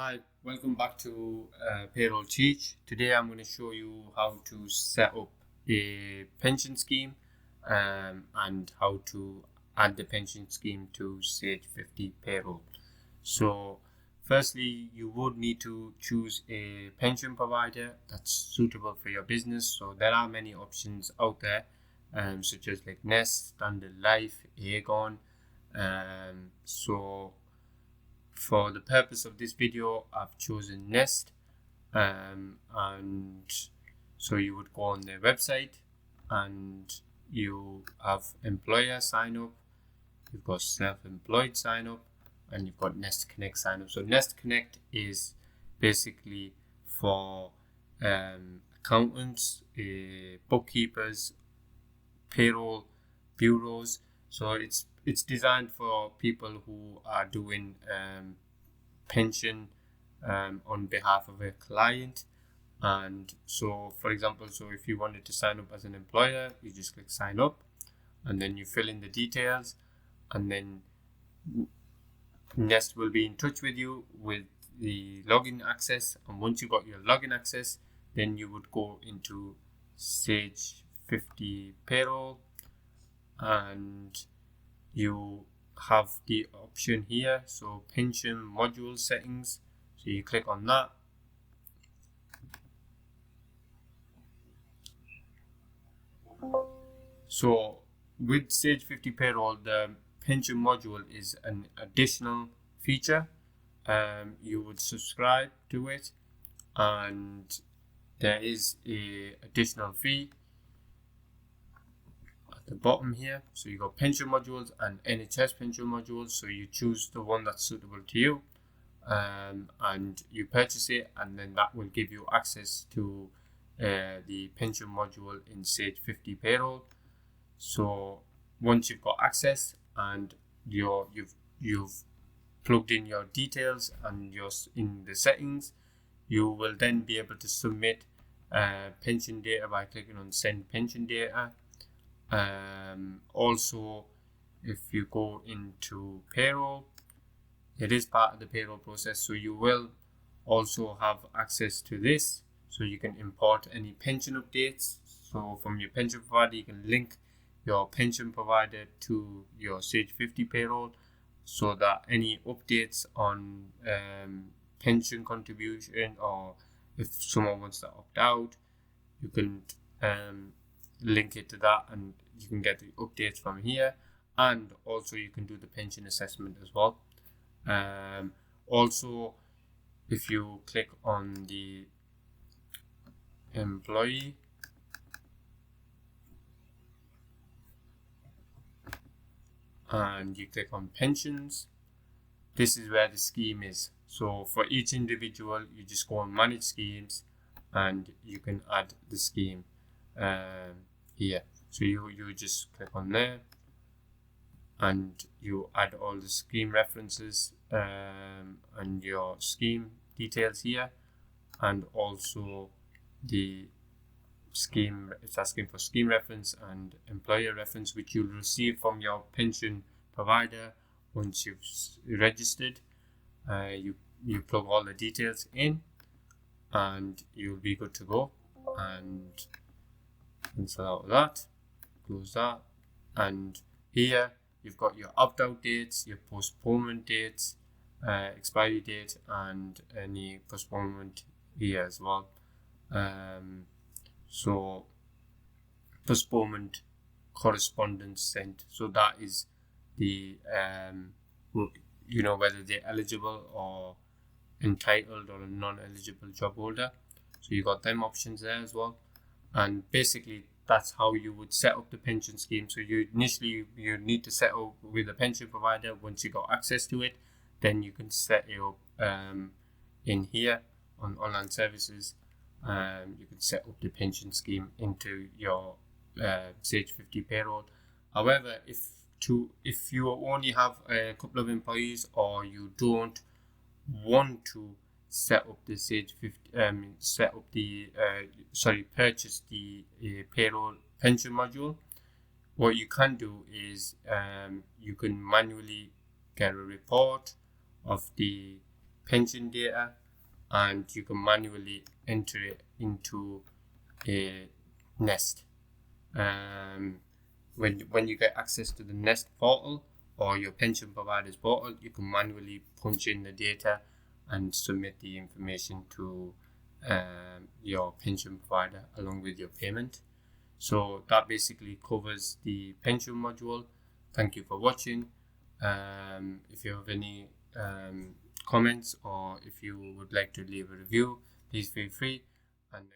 Hi, welcome back to Payroll Teach. Today I'm going to show you how to set up a pension scheme and how to add the pension scheme to Sage 50 Payroll. So firstly, you would need to choose a pension provider that's suitable for your business. So there are many options out there, such as like Nest, Standard Life, Aegon. So for the purpose of this video, I've chosen Nest, and so you would go on their website and you have employer sign up, you've got self-employed sign up, and you've got Nest Connect sign up. So Nest Connect is basically for accountants, bookkeepers, payroll bureaus. So it's designed for people who are doing pension on behalf of a client. And so, for example, if you wanted to sign up as an employer, you just click sign up, and then you fill in the details, and then Nest will be in touch with you with the login access. And once you got your login access, then you would go into Sage 50 Payroll, and you have the option here, so pension module settings. So you click on that, so with Sage 50 Payroll, the pension module is an additional feature. You would subscribe to it, and there is a additional fee at the bottom here. So you got pension modules and NHS pension modules, so you choose the one that's suitable to you, and you purchase it, and then that will give you access to the pension module in Sage 50 Payroll. So once you've got access and you've plugged in your details and you're in the settings, you will then be able to submit pension data by clicking on send pension data. Also, if you go into payroll, it is part of the payroll process, so you will also have access to this, so you can import any pension updates. So from your pension provider, you can link your pension provider to your Sage 50 Payroll, so that any updates on pension contribution, or if someone wants to opt out, you can link it to that, and you can get the updates from here. And also you can do the pension assessment as well. Also, if you click on the employee, and you click on pensions, this is where the scheme is. So for each individual, you just go on manage schemes, and you can add the scheme here. So you just click on there, and you add all the scheme references and your scheme details here, and also the scheme, it's asking for scheme reference and employer reference, which you'll receive from your pension provider once you've registered. You plug all the details in, and you'll be good to go. And cancel out that, close that, and here you've got your opt-out dates, your postponement dates, expiry date, and any postponement here as well. So postponement correspondence sent, so that is the whether they're eligible or entitled or a non-eligible job holder. So you got them options there as well. And basically that's how you would set up the pension scheme. So you need to set up with a pension provider. Once you got access to it, then you can set it up in here on online services. You can set up the pension scheme into your Sage 50 Payroll. However, if you only have a couple of employees, or you don't want to set up the Sage 50, purchase the payroll pension module, what you can do is you can manually get a report of the pension data, and you can manually enter it into a Nest. When you get access to the Nest portal or your pension provider's portal, you can manually punch in the data and submit the information to your pension provider along with your payment. So that basically covers the pension module. Thank you for watching. If you have any comments, or if you would like to leave a review, please feel free. And